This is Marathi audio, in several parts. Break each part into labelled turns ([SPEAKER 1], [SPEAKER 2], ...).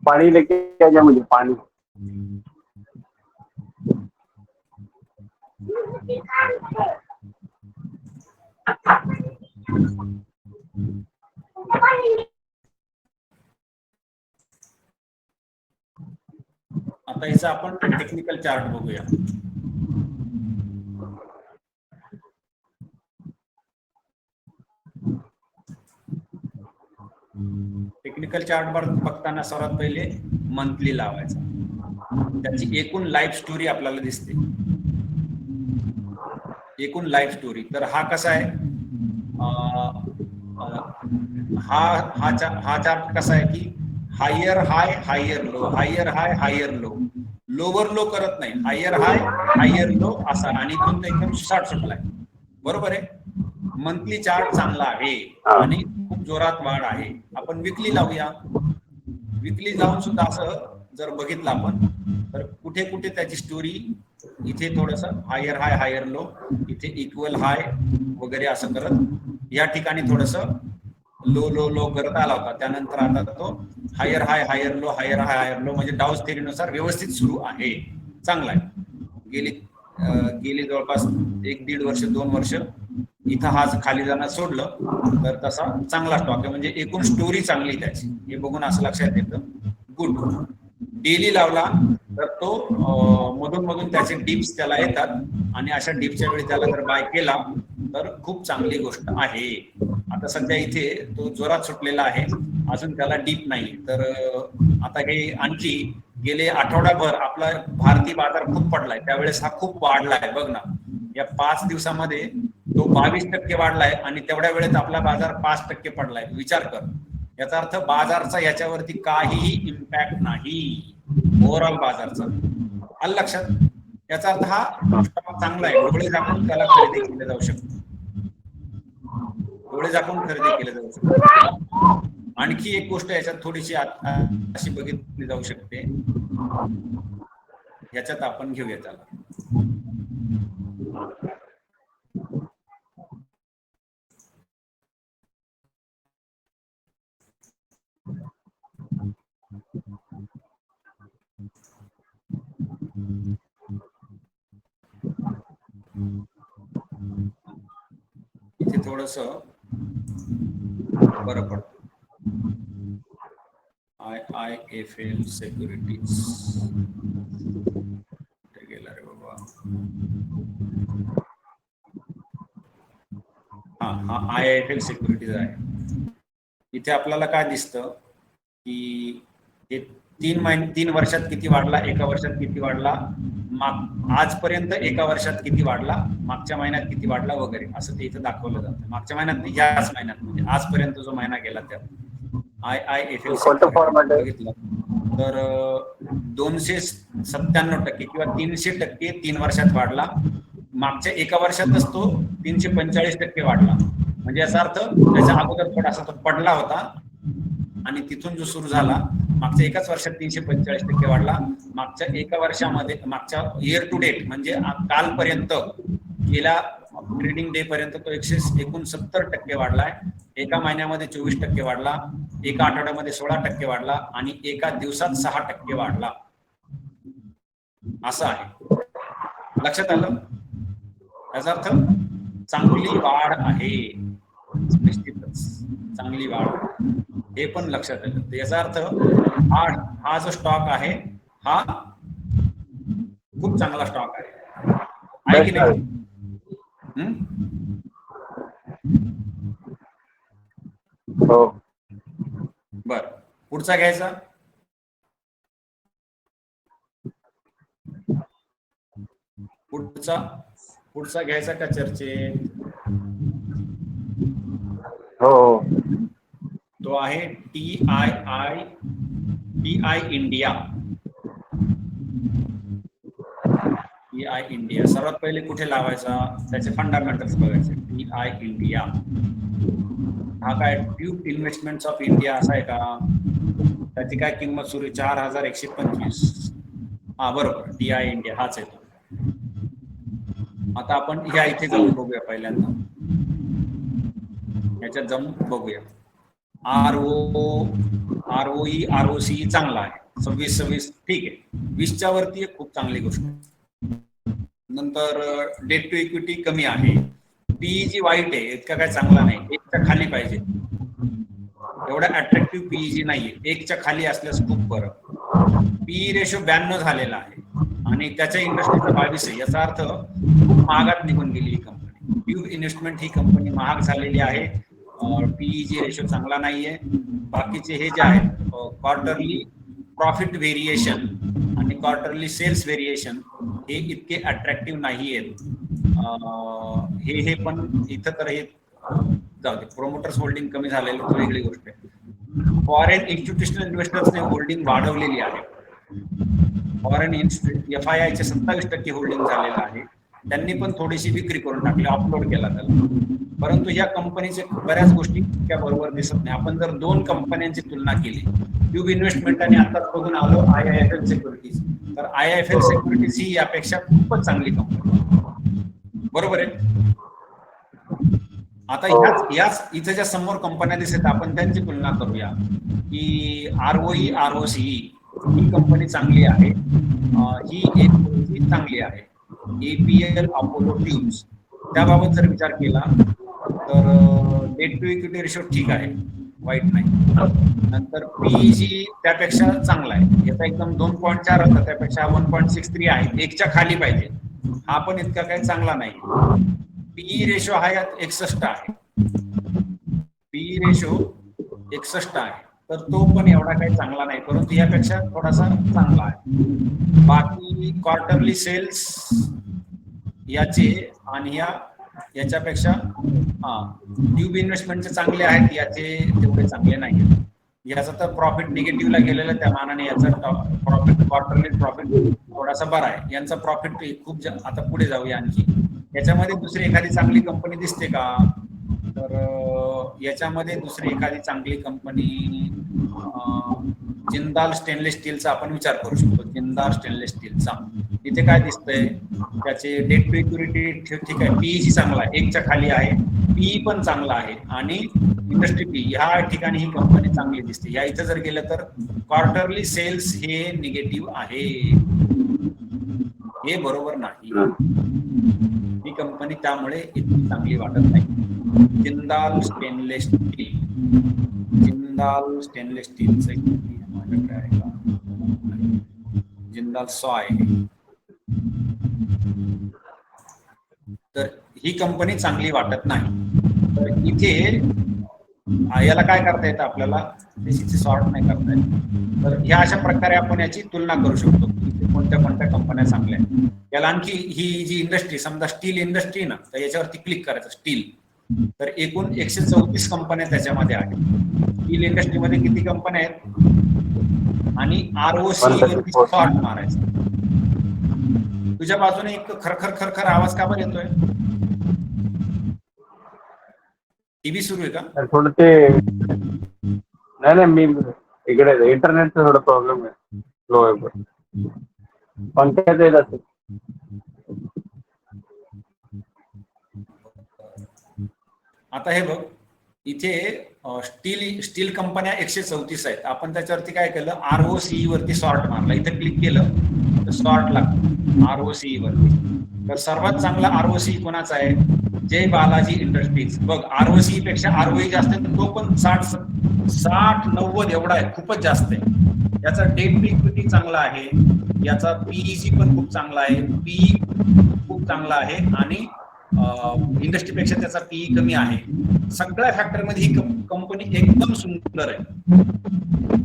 [SPEAKER 1] पानी लेके आ जा मुझे पानी।
[SPEAKER 2] आता याचा आपण टेक्निकल चार्ट बघूया. टेक्निकल चार्ट बघताना सर्वात पहिले मंथली लावायचा. त्याची एकूण लाईफ स्टोरी आपल्याला दिसते. एकूण लाईफ स्टोरी. तर हा कसा आहे, हा चार्ट कसा आहे की हायर हाय हायर लो, हायर हाय हायर लो, लोवर लो करत नाही, हायर हाय हायर लो असा, आणि इथून तो एकदम शॉर्ट सुटलाय. बरोबर आहे. मंथली चार्ट चांगला आहे आणि खूप जोरात वाढ आहे. आपण विकली लावूया. विकली लावून सुद्धा असं जर बघितलं आपण तर कुठे कुठे त्याची स्टोरी, इथे थोडस हायर हाय हायर लो, इथे इक्वल हाय वगैरे असं करत या ठिकाणी थोडस लो लो लो करत आला होता. त्यानंतर आता तो हायर हाय हायर लो, हायर हाय हायर लो, म्हणजे डाउस थेरीनुसार व्यवस्थित सुरू आहे. चांगला आहे. गेली जवळपास 1-1.5 वर्ष 2 वर्ष इथं हा खाली जाणं सोडलं तर तसा चांगला स्टॉक आहे. म्हणजे एकूण स्टोरी चांगली त्याची, हे बघून असं लक्षात येतं. गुड. डेली लावला तर तो मधून मधून त्याचे डिप्स त्याला येतात, आणि अशा डिपच्या वेळी त्याला जर बाय केला तर खूप चांगली गोष्ट आहे. आता सध्या इथे तो जोरात सुटलेला आहे, अजून त्याला डीप नाही. तर आता हे आणखी गेले आठवडाभर आपला भारतीय बाजार खूप पडलाय, त्यावेळेस हा खूप वाढलाय. बघ ना, या 5 दिवसामध्ये तो 22% वाढलाय, आणि तेवढ्या वेळेत आपला बाजार 5% पडलाय. विचार कर. याचा अर्थ बाजारचा याच्यावरती काहीही इम्पॅक्ट नाही, ओव्हरऑल बाजारचा. आलं लक्षात? याचा अर्थ हा स्टॉक चांगला आहे. डोळे झाकून त्याला खरेदी केले जाऊ शकते. डोळे झाकून खरेदी केले जाऊ शकते. आणखी एक गोष्ट याच्यात थोडीशी अशी बघितली जाऊ शकते, याच्यात आपण घेऊया त्याला. इथे थोडस बरं पडतं. IIFL सिक्युरिटीज गेला रे बाबा. हा IIFL सिक्युरिटीज आहे. इथे आपल्याला काय दिसतं की हे 3 वर्षात किती वाढला, एका वर्षात किती वाढला, आजपर्यंत एका वर्षात किती वाढला, मागच्या महिन्यात किती वाढला वगैरे, असं ते इथं दाखवलं जातं. मागच्या महिन्यात, याच महिन्यात, म्हणजे आजपर्यंत जो महिना गेला त्यात IIFL सिक्युरिटीज बघितलं तर 297% किंवा 300% 3 वर्षात वाढला. मागच्या एका वर्षातच तो 345% वाढला. म्हणजे याचा अर्थ त्याच्या अगोदर थोडासा तो पडला होता, आणि तिथून जो सुरू झाला मागच्या एकाच वर्षात 345% वाढला. मागच्या एका वर्षामध्ये, मागच्या इयर टू डेट म्हणजे कालपर्यंत, गेल्या ट्रेडिंग डे पर्यंत तो 169% वाढलाय. एका महिन्यामध्ये 24% वाढला, एका आठवड्यामध्ये 16% वाढला, आणि एका दिवसात 6% वाढला. असं आहे. लक्षात आलं? याचा अर्थ चांगली वाढ आहे. निश्चितच चांगली वाढ आहे, हे पण लक्षात आलं. याचा अर्थ हा जो स्टॉक आहे हा खूप चांगला स्टॉक आहे की नाही? बर, पुढचा घ्यायचा. पुढचा घ्यायचा का चर्चेत?
[SPEAKER 1] हो.
[SPEAKER 2] तो आहे TI इंडिया. TI इंडिया सर्वात पहिले कुठे लावायचा, त्याचे फंडामेंटल्स बघायचे. TI इंडिया हा काय ट्यूब इन्व्हेस्टमेंट्स ऑफ इंडिया असा आहे का? त्याची काय किंमत सुरू 4125. हा बरोबर, TI इंडिया हाच आहे तो. आता आपण ह्या इथे जाऊन बघूया. पहिल्यांदा याच्यात जाऊन बघूया. RO ROE ROC चांगला आहे, 26 ठीक आहे, 20च्या वरती एक खूप चांगली गोष्ट. नंतर डेट टू इक्विटी कमी आहे, पीईजी वाईट आहे, इतका काय चांगला नाही, 1च्या खाली पाहिजे, एवढा अट्रॅक्टिव्ह पीईजी नाहीये, 1च्या खाली असल्यास खूप बरं. पीई रेशो 92 झालेला आहे आणि त्याच्या इंडस्ट्रीचा 22 आहे, याचा अर्थ खूप महागात निघून गेली ही कंपनी. ट्यूब इन्व्हेस्टमेंट ही कंपनी महाग झालेली आहे, पीईजी रेशो चांगला नाहीये. बाकीचे हे जे आहेत क्वार्टरली प्रॉफिट व्हेरिएशन आणि क्वार्टरली सेल्स व्हेरिएशन हे इतके अट्रॅक्टिव्ह नाही आहेत. हे पण इथं तर हे जाऊ दे, प्रोमोटर्स होल्डिंग कमी झालेली तर वेगळी गोष्ट आहे. फॉरेन इन्स्टिट्यूशनल इन्व्हेस्टर्सने होल्डिंग वाढवलेली आहे. फॉरेन FII चे 27% होल्डिंग झालेलं आहे, त्यांनी पण थोडीशी विक्री करून टाकली, ऑफलोड केला त्याला. परंतु या कंपनीचे बऱ्याच गोष्टी त्या बरोबर दिसत नाही. आपण जर 2 कंपन्यांची तुलना केली, ट्यूब इन्व्हेस्टमेंट आणि आताच बघून आलो IIFL सिक्युरिटीज, तर IIFL सिक्युरिटीज ही यापेक्षा खूपच चांगली कंपनी, बरोबर आहे. आता याच इथे ज्या समोर कंपन्या दिसत आपण त्यांची तुलना करूया की ROE ROC ही कंपनी चांगली आहे, ही एक चांगली आहे. APL अपोलो ट्यूब्स त्याबाबत जर विचार केला तर डेट टू इक्विटी रेशो ठीक आहे, वाईट नाही. नंतर पीईजी त्यापेक्षा चांगला आहे, याचा एकदम 2.4 होता, त्यापेक्षा 1.63 आहे, 1च्या खाली पाहिजे, हा पण इतका काही चांगला नाही. पीई रेशो हा यात 61 आहे, पीई रेशो 61 आहे, तर तो पण एवढा काही चांगला नाही, परंतु यापेक्षा थोडासा चांगला आहे. बाकी क्वार्टरली सेल्स याचे आणि याच्यापेक्षा ट्यूब इन्व्हेस्टमेंटचे चांगले आहेत, याचे तेवढे चांगले नाही. याचा तर प्रॉफिट निगेटिव्हला गेलेलं, त्या मानाने याचा प्रॉफिट क्वार्टरली प्रॉफिट थोडासा बरा आहे. यांचा प्रॉफिट खूप आता पुढे जाऊया आणखी. याच्यामध्ये दुसरी एखादी चांगली कंपनी दिसते का, तर याच्यामध्ये दुसरी एखादी चांगली कंपनी जिंदाल स्टेनलेस स्टीलचा आपण विचार करू शकतो. जिंदाल स्टेनलेस स्टीलचा इथे काय दिसतंय, त्याचे डेट टू इक्विटी ठीक आहे, पीईजी चांगला आहे, 1च्या खाली आहे, पीई पण चांगला आहे आणि इंडस्ट्री पी ह्या ठिकाणी ही कंपनी चांगली दिसते. या इथं जर गेलं तर क्वार्टरली सेल्स हे निगेटिव्ह आहे, हे बरोबर नाही, ही कंपनी त्यामुळे इतकी चांगली वाटत नाही. Jindal stainless steel, Jindal stainless स्टीलचं माझ्याकडे आहे का, जिंदाल सॉय, तर ही कंपनी चांगली वाटत नाही. तर इथे याला काय करता येतं आपल्याला, सॉर्ट नाही करता येत. तर ह्या अशा प्रकारे आपण याची तुलना करू शकतो की कोणत्या कोणत्या कंपन्या चांगल्या आहेत. याला आणखी ही जी इंडस्ट्री, समजा स्टील इंडस्ट्री ना, तर याच्यावरती क्लिक करायचं स्टील, तर एकूण 134 कंपन्या त्याच्यामध्ये आहेत. स्टील इंडस्ट्रीमध्ये किती कंपन्या आहेत आणि ROC वरती सॉर्ट मारायचं. तुझ्या बाजूने एक खरखर खरखर आवाज का बरं येतोय, टीव्ही सुरू आहे का?
[SPEAKER 1] थोडं ते नाही, मी इकडे इंटरनेटचा थोडा प्रॉब्लेम आहे, स्लो आहे, पंख्यात येत असेल.
[SPEAKER 2] आता हे बघ, इथे स्टील कंपन्या 134 आहेत. आपण त्याच्यावरती काय केलं, ROC वरती सॉर्ट मारला, इथे क्लिक केलं तर सॉर्ट लागतो ROC वरती. तर सर्वात चांगला ROC कोणाचा आहे, जय बालाजी इंडस्ट्रीज. बघ ROC पेक्षा ROE जास्त आहे, तो पण 60-90 एवढा आहे, खूपच जास्त आहे. याचा डेट टू इक्विटी चांगला आहे, याचा पीईजी पण खूप चांगला आहे, पीई खूप चांगला आहे आणि इंडस्ट्रीपेक्षा त्याचा पीई कमी आहे. सगळ्या फॅक्टर मध्ये ही कंपनी एकदम सुंदर आहे,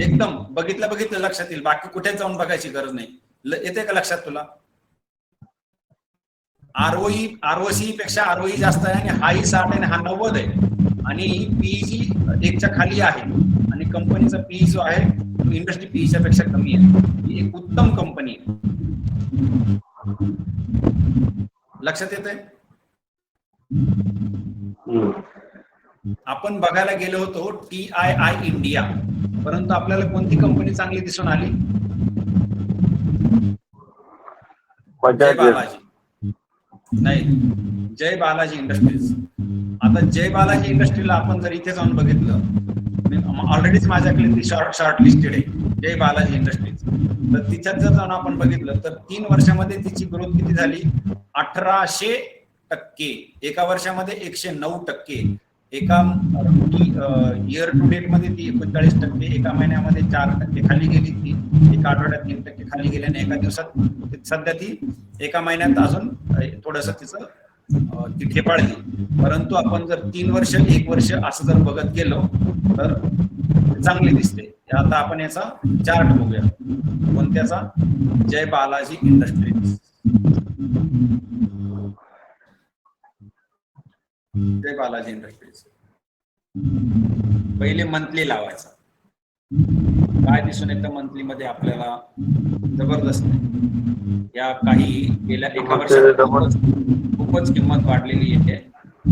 [SPEAKER 2] एकदम बघितलं लक्षात येईल, बाकी कुठे जाऊन बघायची गरज नाही. येते का लक्षात तुला? ROC पेक्षा ROE जास्त आहे आणि हाही 60 आहे आणि हा 90 आहे आणि पीईजी 1च्या खाली आहे आणि कंपनीचा पीई जो आहे इंडस्ट्री पीईच्या पेक्षा कमी आहे. ही एक उत्तम कंपनी आहे, लक्षात येतंय? आपण बघायला गेलो होतो TII इंडिया, परंतु आपल्याला कोणती कंपनी चांगली दिसून आली? जय बालाजी, नाही, जय बालाजी इंडस्ट्रीज. आता जय बालाजी इंडस्ट्रीला आपण जर इथे जाऊन बघितलं, ऑलरेडीच माझ्याकडे ती शॉर्ट लिस्टेड आहे जय बालाजी इंडस्ट्रीज. तर तिच्यात जर जाऊन आपण बघितलं तर 3 वर्षामध्ये तिची ग्रोथ किती झाली? 1800%. एका वर्षामध्ये 109%. एका इयर टू डेट मध्ये ती 39%. एका महिन्यामध्ये 4% खाली गेली ती. एका आठवड्यात 3% खाली गेली आणि एका दिवसात सध्या ती एका महिन्यात अजून थोडस तिचं ती ठेपाळली. परंतु आपण जर 3 वर्ष 1 वर्ष असं जर बघत गेलो तर चांगली दिसते. आता आपण याचा चार्ट बघूया. कोणत्याचा? जय बालाजी इंडस्ट्रीज. जय बालाजी इंडस्ट्रीज. पहिले मंथली लावायचा. काय दिसून येतं मंथली मध्ये आपल्याला? जबरदस्त. या काही गेल्या एका वर्षात खूपच किंमत वाढलेली आहे.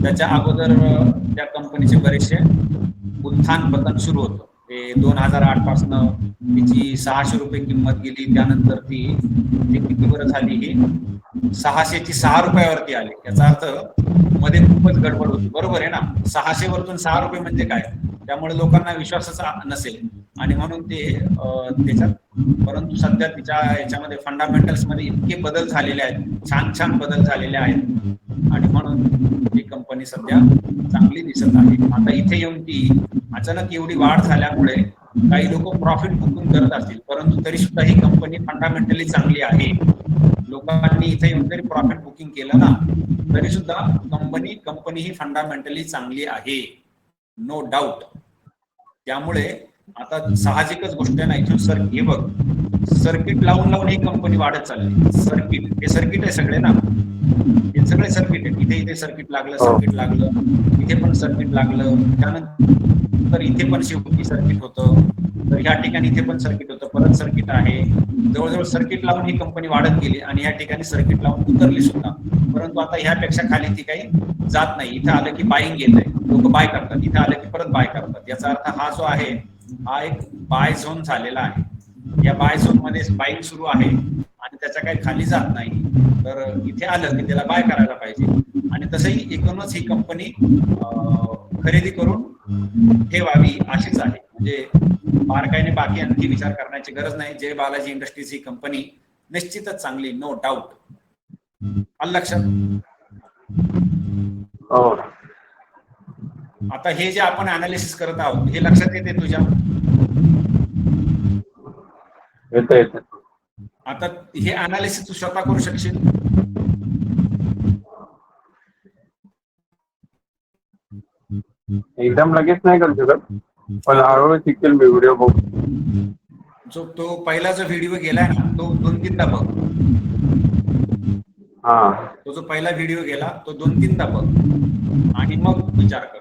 [SPEAKER 2] त्याच्या अगोदर त्या कंपनीचे बरेचसे उत्थान पतन सुरू होतं. ते 2008 पासून तिची 600 रुपये किंमत गेली. त्यानंतर ती किती बरं झाली? ही 600 ची 6 रुपयावरती आली. याचा अर्थ मध्ये खूपच गडबड होती. बरोबर आहे ना? 600 वरतून 6 रुपये म्हणजे काय? त्यामुळे लोकांना विश्वासच नसेल आणि म्हणून ते त्याच्यात. परंतु सध्या तिच्या याच्यामध्ये फंडामेंटल्स मध्ये इतके बदल झालेले आहेत, छान छान बदल झालेले आहेत आणि म्हणून ही कंपनी सध्या चांगली दिसत आहे. आता इथे येऊन ती अचानक एवढी वाढ झाल्यामुळे काही लोक प्रॉफिट बुकिंग करत असतील, परंतु तरी सुद्धा ही कंपनी फंडामेंटली चांगली आहे. लोकांनी इथे येऊन जरी प्रॉफिट बुकिंग केलं ना तरी सुद्धा कंपनी ही फंडामेंटली चांगली आहे, नो डाऊट. त्यामुळे आता साहजिकच गोष्ट आहे ना, इथून हे बघ, सर्किट लावून लावून ही कंपनी वाढत चालली. हे सर्किट आहे सगळे ना, हे सगळे सर्किट आहे. इथे सर्किट लागलं, इथे पण सर्किट लागलं, त्यानंतर इथे पण शेवटी सर्किट होतं, तर ह्या ठिकाणी इथे पण सर्किट होतं, परत सर्किट आहे. जवळजवळ सर्किट लावून ही कंपनी वाढत गेली आणि या ठिकाणी सर्किट लावून उतरली सुद्धा. परंतु आता ह्यापेक्षा खाली ती काही जात नाही. इथे आलं की बाईंग येतंय, लोक बाय करतात, इथे आलं की परत बाय करतात. याचा अर्थ हा जो आहे हा एक बाय झोन झालेला आहे. या बाय झोन मध्ये बाईंग सुरू आहे आणि त्याच्या काही खाली जात नाही. तर इथे आलं की त्याला बाय करायला पाहिजे आणि तसंही एकूणच ही कंपनी खरेदी करून ठेवावी अशीच आहे. म्हणजे बारकाईने बाकी आणखी विचार करण्याची गरज नाही. जय बालाजी इंडस्ट्रीज ही कंपनी निश्चितच चांगली, नो डाऊट. आलं लक्षात? आता हे जे आपण अनालिसिस करत आहोत हे लक्षात येते तुझ्या?
[SPEAKER 1] येतं.
[SPEAKER 2] आता हे अनालिसिस तू स्वतः करू शकशील?
[SPEAKER 1] एकदम लगेच नाही करू शकत, पण हळूहळू शिकेल मी व्हिडिओ बघ.
[SPEAKER 2] जो तो पहिला जो व्हिडिओ गेलाय ना तो 2-3दा बघ. तो जो पहिला व्हिडिओ गेला तो 2-3दा बघ आणि मग विचार कर.